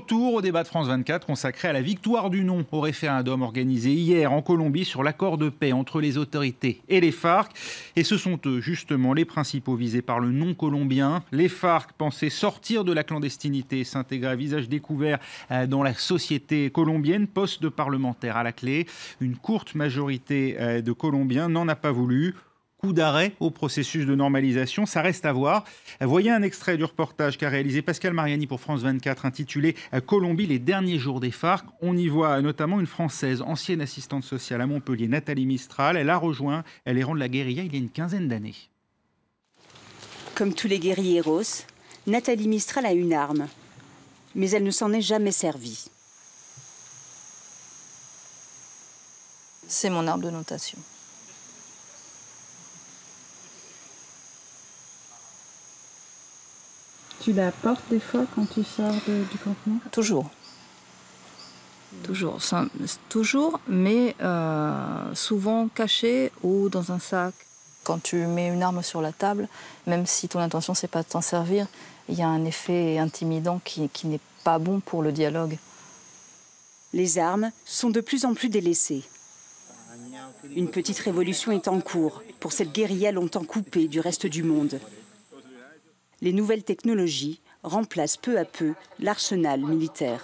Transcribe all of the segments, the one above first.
Retour au débat de France 24 consacré à la victoire du non au référendum organisé hier en Colombie sur l'accord de paix entre les autorités et les FARC. Et ce sont eux justement les principaux visés par le non colombien. Les FARC pensaient sortir de la clandestinité et s'intégrer à visage découvert dans la société colombienne. Poste de parlementaire à la clé. Une courte majorité de Colombiens n'en a pas voulu. Coup d'arrêt au processus de normalisation, ça reste à voir. Voyez un extrait du reportage qu'a réalisé Pascal Mariani pour France 24 intitulé « Colombie, les derniers jours des FARC ». On y voit notamment une Française, ancienne assistante sociale à Montpellier, Nathalie Mistral. Elle a rejoint les rangs de la guérilla il y a une quinzaine d'années. Comme tous les guérilleros, Nathalie Mistral a une arme, mais elle ne s'en est jamais servie. C'est mon arme de notation. Tu la portes des fois quand tu sors du campement? Toujours. Toujours, mais souvent cachée ou dans un sac. Quand tu mets une arme sur la table, même si ton intention c'est pas de t'en servir, il y a un effet intimidant qui n'est pas bon pour le dialogue. Les armes sont de plus en plus délaissées. Une petite révolution est en cours pour cette guérilla longtemps coupée du reste du monde. Les nouvelles technologies remplacent peu à peu l'arsenal militaire.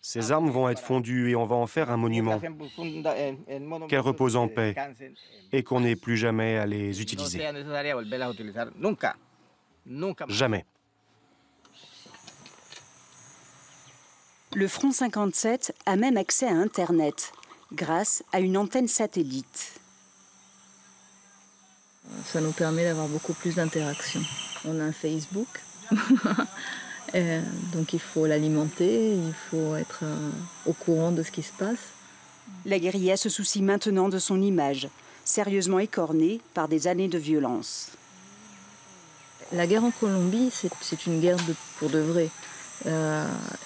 Ces armes vont être fondues et on va en faire un monument. Qu'elles reposent en paix et qu'on n'ait plus jamais à les utiliser. Jamais. Le Front 57 a même accès à Internet, grâce à une antenne satellite. Ça nous permet d'avoir beaucoup plus d'interactions. On a un Facebook, donc il faut l'alimenter, il faut être au courant de ce qui se passe. La guérilla se soucie maintenant de son image, sérieusement écornée par des années de violence. La guerre en Colombie, c'est une guerre pour de vrai.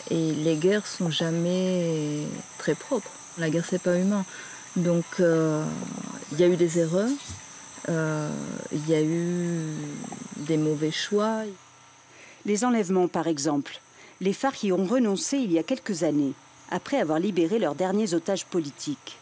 Et les guerres sont jamais très propres. La guerre, c'est pas humain. Donc, il y a eu des erreurs, il y a eu des mauvais choix. Les enlèvements, par exemple. Les FARC y ont renoncé il y a quelques années, après avoir libéré leurs derniers otages politiques.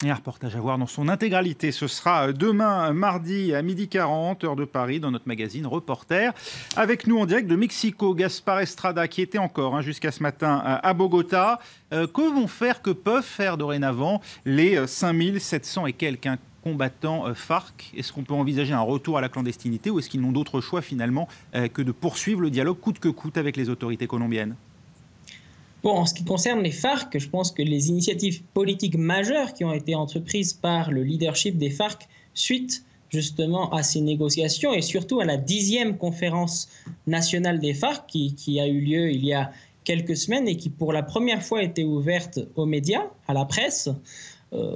Et un reportage à voir dans son intégralité. Ce sera demain, mardi à 12h40, heure de Paris, dans notre magazine Reporter. Avec nous en direct de Mexico, Gaspard Estrada, qui était encore jusqu'à ce matin à Bogota. Que peuvent faire dorénavant les 5700 et quelques combattants FARC? Est-ce qu'on peut envisager un retour à la clandestinité ou est-ce qu'ils n'ont d'autre choix finalement que de poursuivre le dialogue coûte que coûte avec les autorités colombiennes? Bon, en ce qui concerne les FARC, je pense que les initiatives politiques majeures qui ont été entreprises par le leadership des FARC suite justement à ces négociations et surtout à la 10e conférence nationale des FARC qui a eu lieu il y a quelques semaines et qui pour la première fois était ouverte aux médias, à la presse,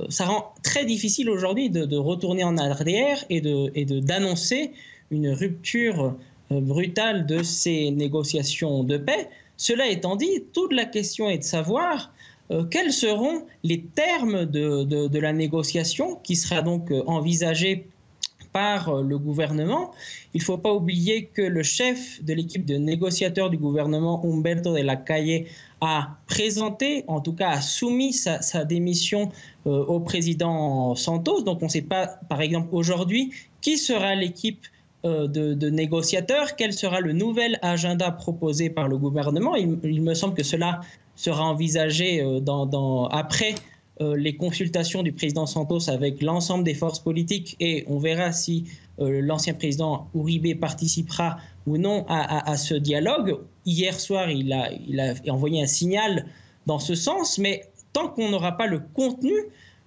ça rend très difficile aujourd'hui de retourner en arrière et d'annoncer une rupture brutale de ces négociations de paix. Cela étant dit, toute la question est de savoir quels seront les termes de la négociation qui sera donc envisagée par le gouvernement. Il ne faut pas oublier que le chef de l'équipe de négociateurs du gouvernement, Humberto de la Calle, a présenté, en tout cas a soumis sa démission au président Santos. Donc on ne sait pas, par exemple, aujourd'hui, qui sera l'équipe de négociateurs, quel sera le nouvel agenda proposé par le gouvernement. Il me semble que cela sera envisagé après les consultations du président Santos avec l'ensemble des forces politiques et on verra si l'ancien président Uribe participera ou non à ce dialogue. Hier soir, il a envoyé un signal dans ce sens, mais tant qu'on n'aura pas le contenu,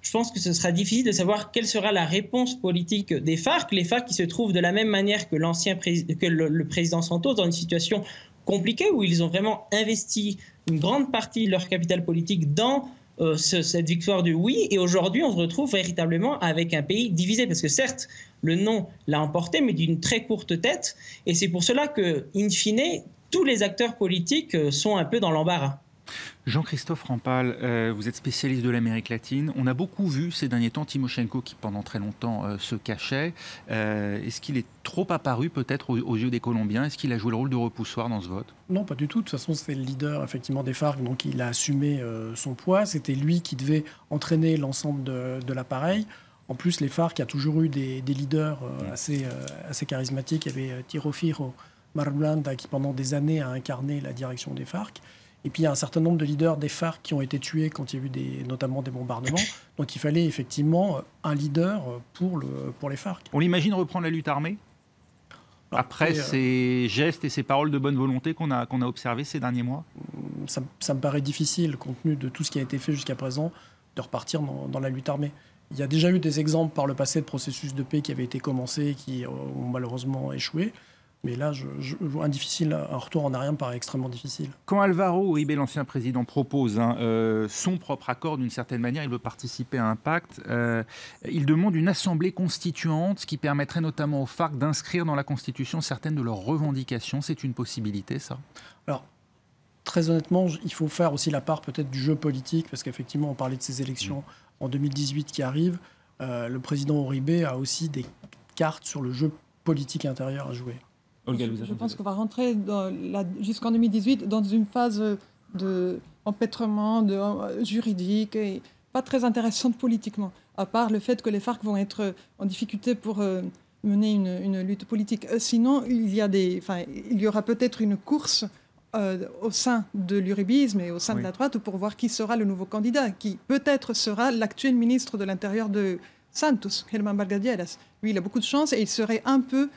je pense que ce sera difficile de savoir quelle sera la réponse politique des FARC. Les FARC qui se trouvent de la même manière que le président Santos dans une situation compliquée où ils ont vraiment investi une grande partie de leur capital politique dans cette victoire du oui. Et aujourd'hui, on se retrouve véritablement avec un pays divisé. Parce que certes, le non l'a emporté, mais d'une très courte tête. Et c'est pour cela que, in fine, tous les acteurs politiques sont un peu dans l'embarras. Jean-Christophe Rampal, vous êtes spécialiste de l'Amérique latine. On a beaucoup vu ces derniers temps Timoshenko qui pendant très longtemps se cachait. Est-ce qu'il est trop apparu peut-être aux yeux des Colombiens? Est-ce qu'il a joué le rôle de repoussoir dans ce vote? Non, pas du tout. De toute façon, c'est le leader effectivement des FARC, donc il a assumé son poids. C'était lui qui devait entraîner l'ensemble de l'appareil. En plus, les FARC, il y a toujours eu des leaders assez charismatiques. Il y avait Tirofiro Marulanda qui pendant des années a incarné la direction des FARC. Et puis il y a un certain nombre de leaders des FARC qui ont été tués quand il y a eu notamment des bombardements. Donc il fallait effectivement un leader pour les FARC. On l'imagine reprendre la lutte armée après ces gestes et ces paroles de bonne volonté qu'on a observées ces derniers mois? Ça me paraît difficile, compte tenu de tout ce qui a été fait jusqu'à présent, de repartir dans la lutte armée. Il y a déjà eu des exemples par le passé de processus de paix qui avaient été commencés et qui ont malheureusement échoué. Mais là, un retour en arrière me paraît extrêmement difficile. Quand Álvaro Uribe, l'ancien président, propose son propre accord, d'une certaine manière, il veut participer à un pacte, il demande une assemblée constituante, ce qui permettrait notamment aux FARC d'inscrire dans la Constitution certaines de leurs revendications. C'est une possibilité, ça? Alors, très honnêtement, il faut faire aussi la part peut-être du jeu politique, parce qu'effectivement, on parlait de ces élections en 2018 qui arrivent. Le président Uribe a aussi des cartes sur le jeu politique intérieur à jouer. Je pense qu'on va rentrer jusqu'en 2018 dans une phase d'empêtrement juridique et pas très intéressante politiquement, à part le fait que les FARC vont être en difficulté pour mener une lutte politique. Sinon, il y aura peut-être une course au sein de l'uribisme et au sein de la droite pour voir qui sera le nouveau candidat, qui peut-être sera l'actuel ministre de l'Intérieur de Santos, Germán Vargas Lleras. Lui, il a beaucoup de chance et il ferait un peu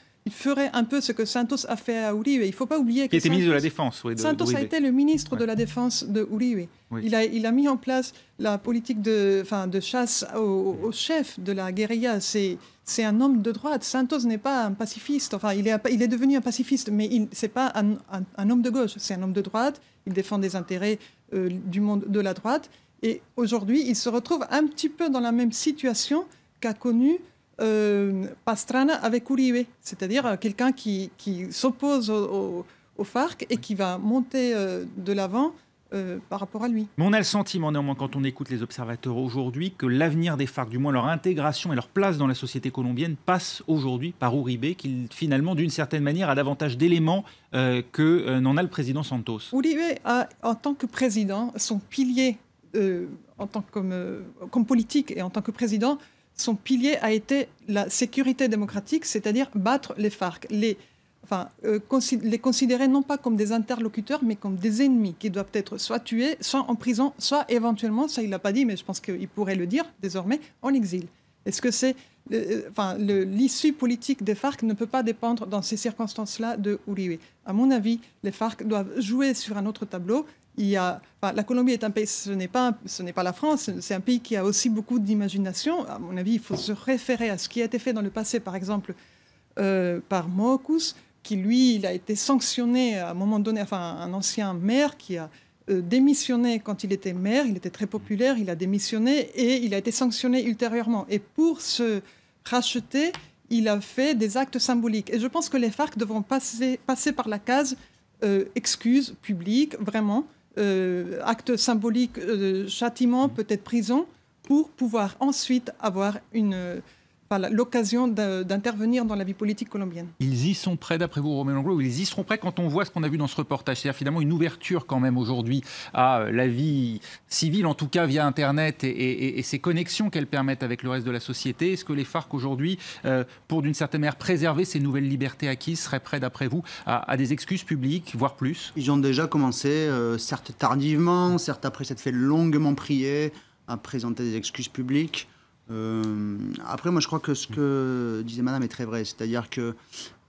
ce que Santos a fait à Uribe. Il ne faut pas oublier que était ministre de la Défense. Santos a été le ministre de la Défense de Uribe. Oui. Il a mis en place la politique de chasse au chef de la guérilla. C'est un homme de droite. Santos n'est pas un pacifiste. Enfin, il est devenu un pacifiste, mais ce n'est pas un homme de gauche. C'est un homme de droite. Il défend des intérêts du monde de la droite. Et aujourd'hui, il se retrouve un petit peu dans la même situation qu'a connue Pastrana avec Uribe, c'est-à-dire quelqu'un qui s'oppose aux FARC et qui va monter de l'avant par rapport à lui. Mais on a le sentiment néanmoins quand on écoute les observateurs aujourd'hui que l'avenir des FARC, du moins leur intégration et leur place dans la société colombienne, passe aujourd'hui par Uribe, qui finalement d'une certaine manière a davantage d'éléments que n'en a le président Santos. Uribe a en tant que président son pilier comme politique et en tant que président. Son pilier a été la sécurité démocratique, c'est-à-dire battre les FARC, les considérer non pas comme des interlocuteurs, mais comme des ennemis qui doivent être soit tués, soit en prison, soit éventuellement, ça il ne l'a pas dit, mais je pense qu'il pourrait le dire désormais, en exil. Est-ce que l'issue politique des FARC ne peut pas dépendre dans ces circonstances-là de Uribe? À mon avis, les FARC doivent jouer sur un autre tableau. La Colombie est un pays, ce n'est pas la France, c'est un pays qui a aussi beaucoup d'imagination. À mon avis, il faut se référer à ce qui a été fait dans le passé, par exemple, par Moocus, qui, lui, il a été sanctionné à un moment donné, un ancien maire qui a démissionné quand il était maire, il était très populaire, il a démissionné et il a été sanctionné ultérieurement. Et pour se racheter, il a fait des actes symboliques. Et je pense que les FARC devront passer par la case excuses publiques, vraiment, actes symboliques, châtiment, peut-être prison, pour pouvoir ensuite avoir l'occasion d'intervenir dans la vie politique colombienne. Ils y sont prêts, d'après vous, Romain Langlois, ou ils y seront prêts quand on voit ce qu'on a vu dans ce reportage? C'est-à-dire finalement une ouverture quand même aujourd'hui à la vie civile, en tout cas via Internet et ces connexions qu'elles permettent avec le reste de la société. Est-ce que les FARC aujourd'hui, pour d'une certaine manière préserver ces nouvelles libertés acquises, seraient prêts, d'après vous, à des excuses publiques, voire plus? Ils ont déjà commencé, certes tardivement, certes après s'être fait longuement prier, à présenter des excuses publiques. Après, moi, je crois que ce que disait Madame est très vrai, c'est-à-dire que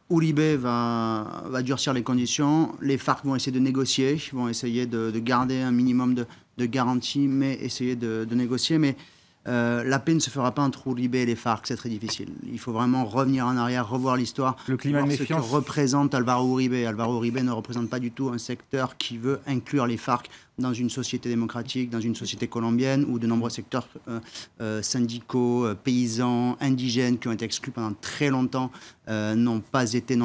Uribe va durcir les conditions, les FARC vont essayer de négocier, vont essayer de garder un minimum de garanties, mais essayer de négocier, mais la paix ne se fera pas entre Uribe et les FARC, c'est très difficile. Il faut vraiment revenir en arrière, revoir l'histoire, le climat de méfiance. Ce que représente Álvaro Uribe. Álvaro Uribe ne représente pas du tout un secteur qui veut inclure les FARC dans une société démocratique, dans une société colombienne, où de nombreux secteurs syndicaux, paysans, indigènes, qui ont été exclus pendant très longtemps, n'ont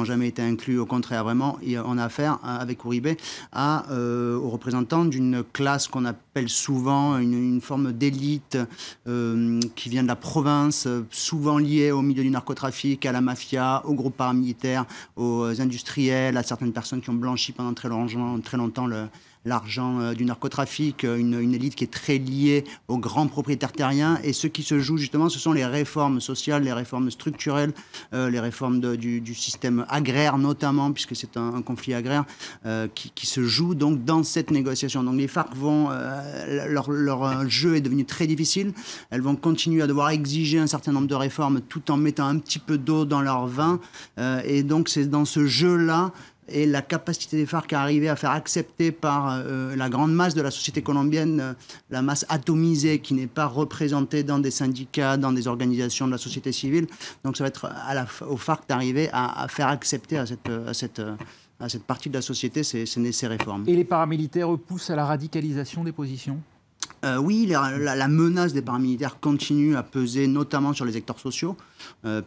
jamais été inclus. Au contraire, vraiment, on a affaire, avec Uribe, aux représentants d'une classe qu'on appelle souvent une forme d'élite qui vient de la province, souvent liée au milieu du narcotrafic, à la mafia, aux groupes paramilitaires, aux industriels, à certaines personnes qui ont blanchi pendant très longtemps l'argent du narcotrafic, une élite qui est très liée aux grands propriétaires terriens. Et ce qui se joue justement, ce sont les réformes sociales, les réformes structurelles, les réformes du système agraire notamment, puisque c'est un conflit agraire qui se joue donc dans cette négociation. Donc les FARC leur jeu est devenu très difficile. Elles vont continuer à devoir exiger un certain nombre de réformes tout en mettant un petit peu d'eau dans leur vin. Et donc c'est dans ce jeu-là, et la capacité des FARC à arriver à faire accepter par la grande masse de la société colombienne, la masse atomisée qui n'est pas représentée dans des syndicats, dans des organisations de la société civile. Donc ça va être aux FARC d'arriver à faire accepter à cette partie de la société ces réformes. Et les paramilitaires poussent à la radicalisation des positions ? Oui, la menace des paramilitaires continue à peser, notamment sur les secteurs sociaux,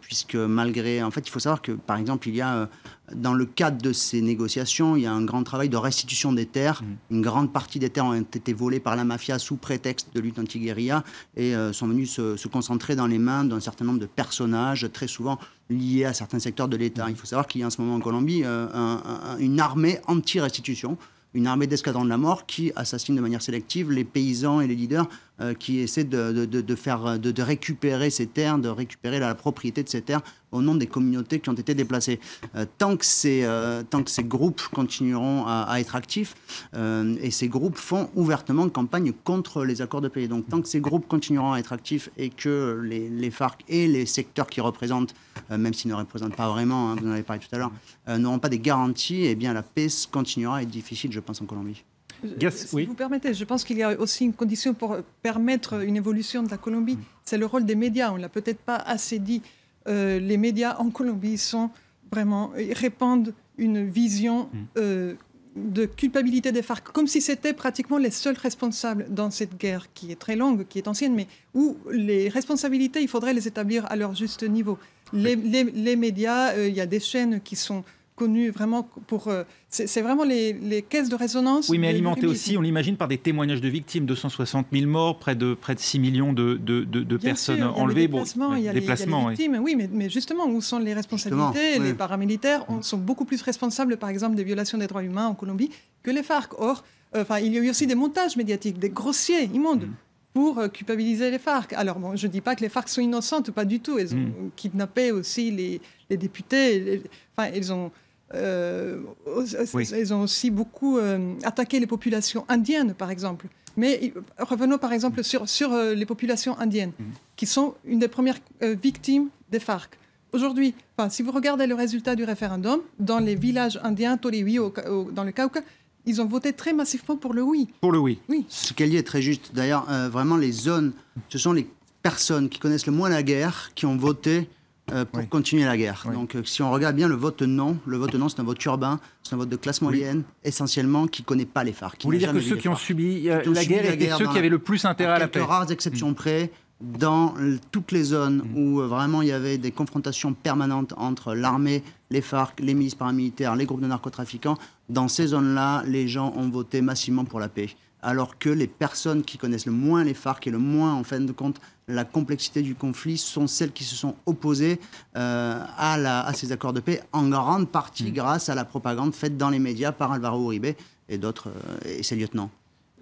puisque malgré... En fait, il faut savoir que, par exemple, il y a, dans le cadre de ces négociations, il y a un grand travail de restitution des terres. Une grande partie des terres ont été volées par la mafia sous prétexte de lutte anti-guérilla et sont venus se concentrer dans les mains d'un certain nombre de personnages, très souvent liés à certains secteurs de l'État. Il faut savoir qu'il y a en ce moment en Colombie une armée anti-restitution, une armée d'escadrons de la mort qui assassine de manière sélective les paysans et les leaders qui essaient de récupérer ces terres, de récupérer la propriété de ces terres au nom des communautés qui ont été déplacées. Tant que ces groupes continueront à être actifs, et ces groupes font ouvertement campagne contre les accords de paix. Donc tant que ces groupes continueront à être actifs et que les FARC et les secteurs qui représentent, même s'ils ne représentent pas vraiment, hein, vous en avez parlé tout à l'heure, n'auront pas des garanties, eh bien la paix continuera à être difficile, je pense, en Colombie. Si vous permettez, je pense qu'il y a aussi une condition pour permettre une évolution de la Colombie, c'est le rôle des médias. On ne l'a peut-être pas assez dit. Les médias en Colombie répandent une vision de culpabilité des FARC, comme si c'était pratiquement les seuls responsables dans cette guerre qui est très longue, qui est ancienne, mais où les responsabilités, il faudrait les établir à leur juste niveau. Les médias, il y a des chaînes qui sont connu vraiment pour... c'est vraiment les caisses de résonance. Oui, mais alimenté aussi, on l'imagine, par des témoignages de victimes. 260 000 morts, près de 6 millions de personnes enlevées. Il y a les victimes, oui, mais justement, où sont les responsabilités? Les paramilitaires sont beaucoup plus responsables, par exemple, des violations des droits humains en Colombie que les FARC. Or, il y a eu aussi des montages médiatiques, des grossiers, immondes, pour culpabiliser les FARC. Alors, bon, je ne dis pas que les FARC sont innocentes, pas du tout. Elles ont kidnappé aussi les députés. Ils ont aussi beaucoup attaqué les populations indiennes, par exemple. Mais revenons, par exemple, sur les populations indiennes, qui sont une des premières victimes des FARC. Aujourd'hui, si vous regardez le résultat du référendum, dans les villages indiens, Torihui, dans le Cauca, ils ont voté très massivement pour le oui. Pour le oui. Oui. Ce qu'elle dit est très juste. D'ailleurs, vraiment, les zones, ce sont les personnes qui connaissent le moins la guerre qui ont voté pour continuer la guerre. Donc, si on regarde bien le vote non, c'est un vote urbain, c'est un vote de classe moyenne, essentiellement, qui ne connaît pas les FARC. Vous voulez dire que ceux qui ont subi la guerre étaient ceux qui avaient le plus intérêt à la paix? Quelques rares exceptions près, dans toutes les zones où vraiment il y avait des confrontations permanentes entre l'armée, les FARC, les milices paramilitaires, les groupes de narcotrafiquants, dans ces zones-là, les gens ont voté massivement pour la paix. Alors que les personnes qui connaissent le moins les FARC et le moins, en fin de compte, la complexité du conflit sont celles qui se sont opposées à ces accords de paix, en grande partie grâce à la propagande faite dans les médias par Alvaro Uribe et d'autres, et ses lieutenants.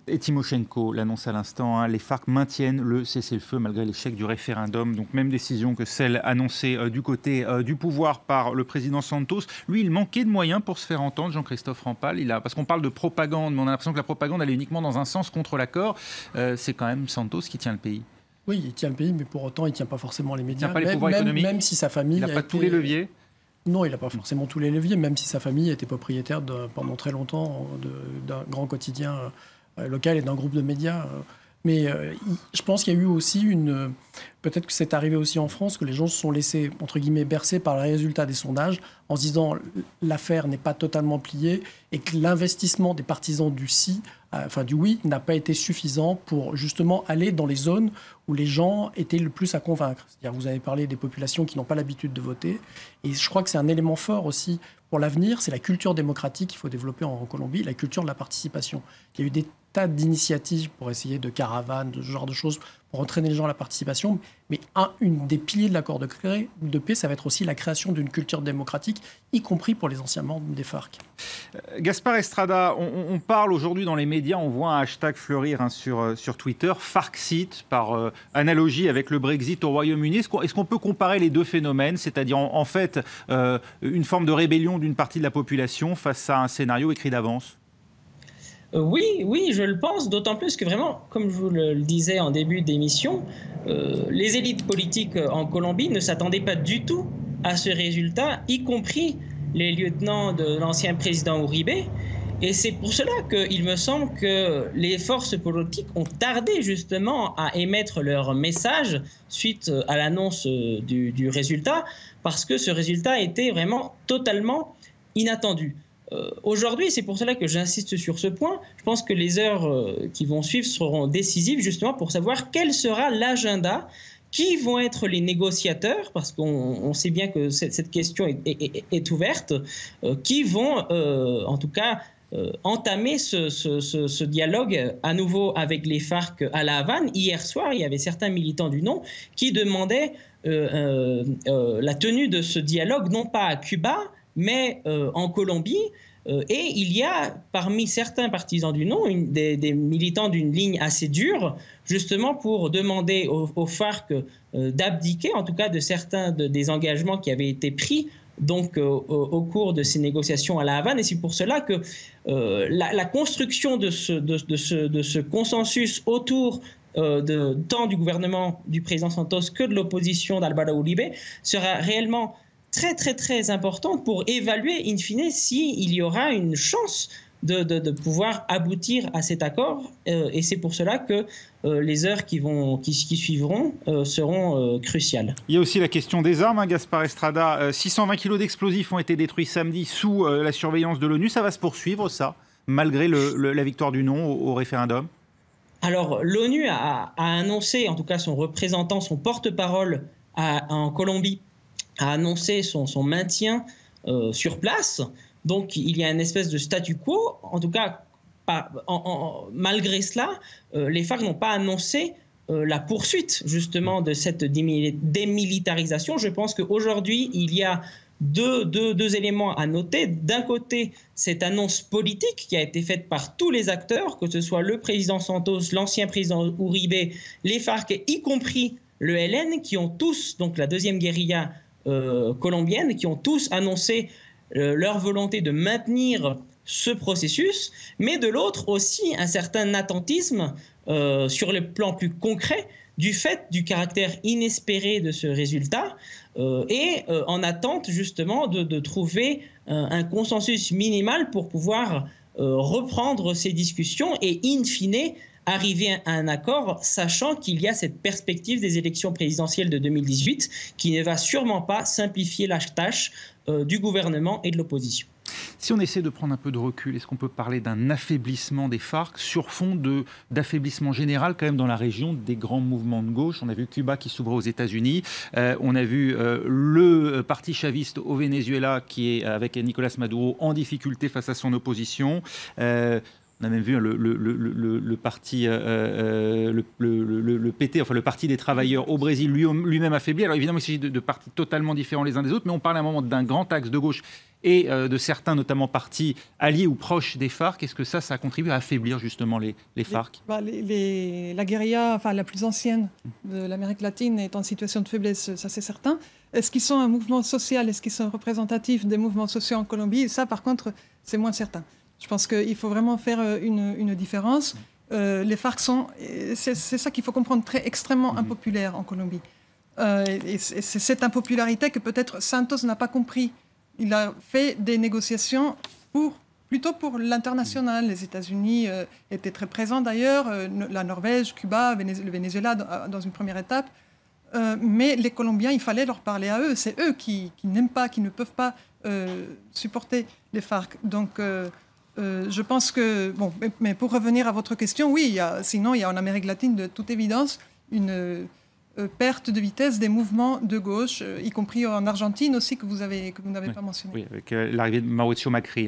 Et Timochenko l'annonce à l'instant, hein, les FARC maintiennent le cessez-le-feu malgré l'échec du référendum. Donc même décision que celle annoncée du côté du pouvoir par le président Santos. Lui, il manquait de moyens pour se faire entendre, Jean-Christophe Rampal. Parce qu'on parle de propagande, mais on a l'impression que la propagande elle est uniquement dans un sens contre l'accord. C'est quand même Santos qui tient le pays. Oui, il tient le pays, mais pour autant, il ne tient pas forcément les médias. Il ne tient pas les pouvoirs économiques. Même si sa famille... Il n'a pas tous les leviers. Non, il n'a pas forcément tous les leviers, même si sa famille était propriétaire pendant très longtemps d'un grand quotidien local et d'un groupe de médias. Mais je pense qu'il y a eu aussi Peut-être que c'est arrivé aussi en France, que les gens se sont laissés, entre guillemets, bercer par les résultats des sondages, en se disant l'affaire n'est pas totalement pliée et que l'investissement des partisans du du oui, n'a pas été suffisant pour justement aller dans les zones où les gens étaient le plus à convaincre. C'est-à-dire, vous avez parlé des populations qui n'ont pas l'habitude de voter. Et je crois que c'est un élément fort aussi pour l'avenir, c'est la culture démocratique qu'il faut développer en Colombie, la culture de la participation. Il y a eu des tas d'initiatives pour essayer de caravanes, de ce genre de choses, pour entraîner les gens à la participation. Mais une des piliers de l'accord de paix, ça va être aussi la création d'une culture démocratique, y compris pour les anciens membres des FARC. Gaspard Estrada, on parle aujourd'hui dans les médias, on voit un hashtag fleurir sur Twitter, Farxit, par analogie avec le Brexit au Royaume-Uni. Est-ce qu'on peut comparer les deux phénomènes, c'est-à-dire en fait une forme de rébellion d'une partie de la population face à un scénario écrit d'avance ? Oui, je le pense, d'autant plus que vraiment, comme je vous le disais en début d'émission, les élites politiques en Colombie ne s'attendaient pas du tout à ce résultat, y compris les lieutenants de l'ancien président Uribe. Et c'est pour cela qu'il me semble que les forces politiques ont tardé justement à émettre leur message suite à l'annonce du résultat, parce que ce résultat était vraiment totalement inattendu. Aujourd'hui, c'est pour cela que j'insiste sur ce point. Je pense que les heures qui vont suivre seront décisives justement pour savoir quel sera l'agenda, qui vont être les négociateurs, parce qu'on sait bien que cette question est ouverte, qui vont en tout cas entamer ce dialogue à nouveau avec les FARC à La Havane. Hier soir, il y avait certains militants du non qui demandaient la tenue de ce dialogue, non pas à Cuba, mais en Colombie. Et il y a parmi certains partisans du non des militants d'une ligne assez dure, justement pour demander aux FARC d'abdiquer, en tout cas de certains des engagements qui avaient été pris donc au cours de ces négociations à La Havane. Et c'est pour cela que la construction de ce consensus autour tant du gouvernement du président Santos que de l'opposition d'Álvaro Uribe sera réellement très, très, très importante pour évaluer, in fine, s'il y aura une chance de pouvoir aboutir à cet accord. Et c'est pour cela que les heures qui suivront seront cruciales. Il y a aussi la question des armes, Gaspard Estrada. 620 kilos d'explosifs ont été détruits samedi sous la surveillance de l'ONU. Ça va se poursuivre, ça, malgré la victoire du non au référendum ? Alors, l'ONU a annoncé, en tout cas son représentant, son porte-parole en Colombie, a annoncé son maintien sur place. Donc, il y a une espèce de statu quo. En tout cas, malgré cela, les FARC n'ont pas annoncé la poursuite, justement, de cette démilitarisation. Je pense qu'aujourd'hui, il y a deux éléments à noter. D'un côté, cette annonce politique qui a été faite par tous les acteurs, que ce soit le président Santos, l'ancien président Uribe, les FARC, y compris le LN, qui ont tous, donc la deuxième guérilla colombienne, qui ont tous annoncé leur volonté de maintenir ce processus, mais de l'autre aussi un certain attentisme sur le plan plus concret du fait du caractère inespéré de ce résultat et en attente justement de trouver un consensus minimal pour pouvoir reprendre ces discussions et in fine arriver à un accord, sachant qu'il y a cette perspective des élections présidentielles de 2018 qui ne va sûrement pas simplifier la tâche du gouvernement et de l'opposition. Si on essaie de prendre un peu de recul, est-ce qu'on peut parler d'un affaiblissement des FARC sur fond d'affaiblissement général quand même dans la région des grands mouvements de gauche? On a vu Cuba qui s'ouvrait aux États-Unis, on a vu le parti chaviste au Venezuela qui est avec Nicolas Maduro en difficulté face à son opposition. On a même vu le parti, le PT, enfin le Parti des travailleurs au Brésil, lui-même affaibli. Alors évidemment, il s'agit de partis totalement différents les uns des autres, mais on parle à un moment d'un grand axe de gauche et de certains, notamment partis alliés ou proches des FARC. Est-ce que ça a contribué à affaiblir justement les FARC? La guérilla, enfin la plus ancienne de l'Amérique latine, est en situation de faiblesse, ça c'est certain. Est-ce qu'ils sont un mouvement social? Est-ce qu'ils sont représentatifs des mouvements sociaux en Colombie? Ça, par contre, c'est moins certain. Je pense qu'il faut vraiment faire une différence. Les FARC c'est ça qu'il faut comprendre, extrêmement impopulaires en Colombie. Et c'est cette impopularité que peut-être Santos n'a pas compris. Il a fait des négociations plutôt pour l'international. Les États-Unis étaient très présents d'ailleurs, la Norvège, Cuba, le Venezuela dans une première étape. mais les Colombiens, il fallait leur parler à eux. C'est eux qui n'aiment pas, qui ne peuvent pas supporter les FARC. Donc, je pense que... Bon, mais pour revenir à votre question, oui, sinon, il y a en Amérique latine, de toute évidence, une perte de vitesse des mouvements de gauche, y compris en Argentine aussi, que vous n'avez pas mentionné. Oui, avec l'arrivée de Mauricio Macri.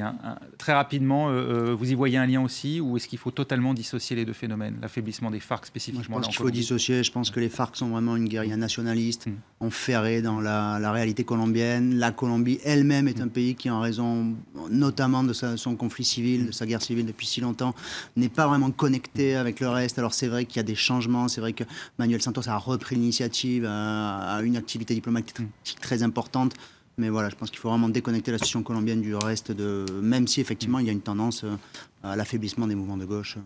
Très rapidement, vous y voyez un lien aussi, ou est-ce qu'il faut totalement dissocier les deux phénomènes, l'affaiblissement des FARC spécifiquement? Moi, je pense qu'il faut dissocier. Je pense que les FARC sont vraiment une guérilla nationaliste, enferrée dans la réalité colombienne. La Colombie elle-même est un pays qui, en raison notamment de son conflit civil, de sa guerre civile depuis si longtemps, n'est pas vraiment connecté avec le reste. Alors c'est vrai qu'il y a des changements, c'est vrai que Manuel Santos a repris l'initiative à une activité diplomatique très importante. Mais voilà, je pense qu'il faut vraiment déconnecter la situation colombienne du reste, même si effectivement il y a une tendance à l'affaiblissement des mouvements de gauche.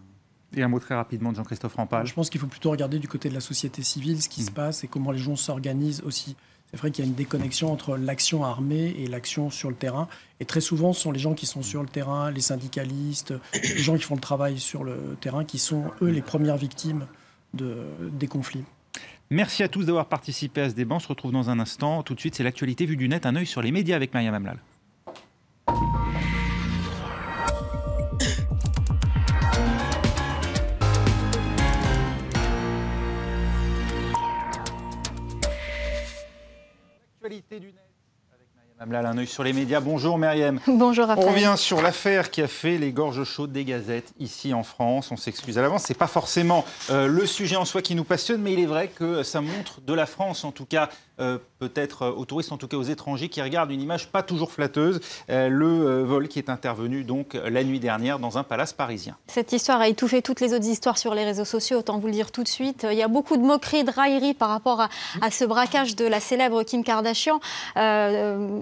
Et un mot très rapidement de Jean-Christophe Rampal. Je pense qu'il faut plutôt regarder du côté de la société civile ce qui se passe et comment les gens s'organisent aussi. C'est vrai qu'il y a une déconnexion entre l'action armée et l'action sur le terrain. Et très souvent, ce sont les gens qui sont sur le terrain, les syndicalistes, les gens qui font le travail sur le terrain, qui sont, eux, les premières victimes des conflits. Merci à tous d'avoir participé à ce débat. On se retrouve dans un instant. Tout de suite, c'est l'actualité vue du net. Un œil sur les médias avec Myriam Amlal. L'actualité du net. Amlal, un œil sur les médias. Bonjour Myriam. Bonjour Raphaël. On revient sur l'affaire qui a fait les gorges chaudes des gazettes ici en France. On s'excuse à l'avance. C'est pas forcément le sujet en soi qui nous passionne, mais il est vrai que ça montre de la France, en tout cas peut-être aux touristes, en tout cas aux étrangers, qui regardent une image pas toujours flatteuse. Le vol qui est intervenu donc la nuit dernière dans un palace parisien. Cette histoire a étouffé toutes les autres histoires sur les réseaux sociaux, autant vous le dire tout de suite. Il y a beaucoup de moqueries, de railleries par rapport à ce braquage de la célèbre Kim Kardashian.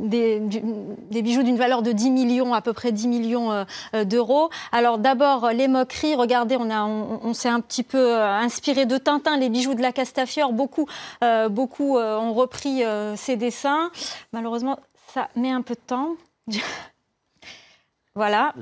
Des bijoux d'une valeur de 10 millions, à peu près 10 millions d'euros. Alors d'abord, les moqueries. Regardez, on s'est un petit peu inspiré de Tintin, les bijoux de la Castafiore. Beaucoup ont repris ces dessins. Malheureusement, ça met un peu de temps. Voilà.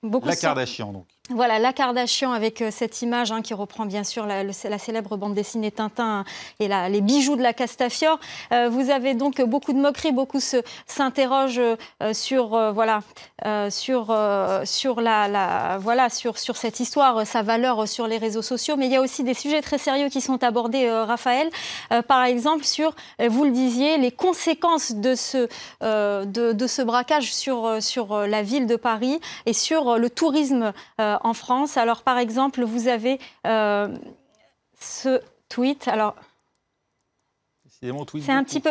La Kardashian, donc. Voilà, la Kardashian avec cette image qui reprend bien sûr la célèbre bande dessinée Tintin et les bijoux de la Castafiore. Vous avez donc beaucoup de moqueries, beaucoup s'interrogent sur cette histoire, sa valeur sur les réseaux sociaux. Mais il y a aussi des sujets très sérieux qui sont abordés, Raphaël. Par exemple, sur, vous le disiez, les conséquences de ce braquage sur la ville de Paris et sur le tourisme en France. Alors, par exemple, vous avez ce tweet. Alors, c'est un petit peu,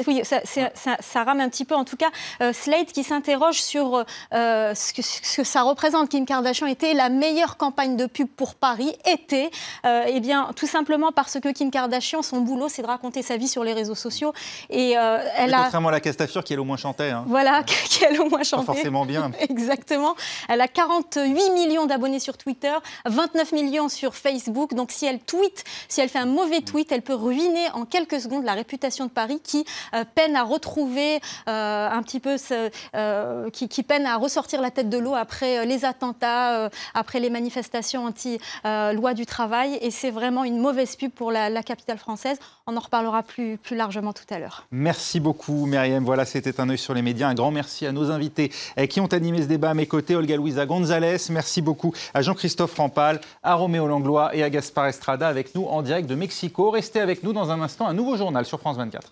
oui, ça rame un petit peu. En tout cas, Slate qui s'interroge sur ce que ça représente. Kim Kardashian était la meilleure campagne de pub pour Paris. Eh bien, tout simplement parce que Kim Kardashian, son boulot, c'est de raconter sa vie sur les réseaux sociaux. Et contrairement à la Castafiore, qui elle au moins chantait. Voilà, qui elle au moins chantait. Pas forcément bien. Exactement. Elle a 48 millions d'abonnés sur Twitter, 29 millions sur Facebook. Donc, si elle fait un mauvais tweet, elle peut ruiner en quelques secondes la réputation de Paris qui peine à retrouver un petit peu, qui peine à ressortir la tête de l'eau après les attentats, après les manifestations anti-loi du travail. Et c'est vraiment une mauvaise pub pour la capitale française. On en reparlera plus largement tout à l'heure. Merci beaucoup Myriam. Voilà, c'était un œil sur les médias. Un grand merci à nos invités qui ont animé ce débat à mes côtés. Olga Luisa González, merci beaucoup à Jean-Christophe Rampal, à Roméo Langlois et à Gaspard Estrada avec nous en direct de Mexico. Restez avec nous dans un instant, un nouveau journal sur France 24.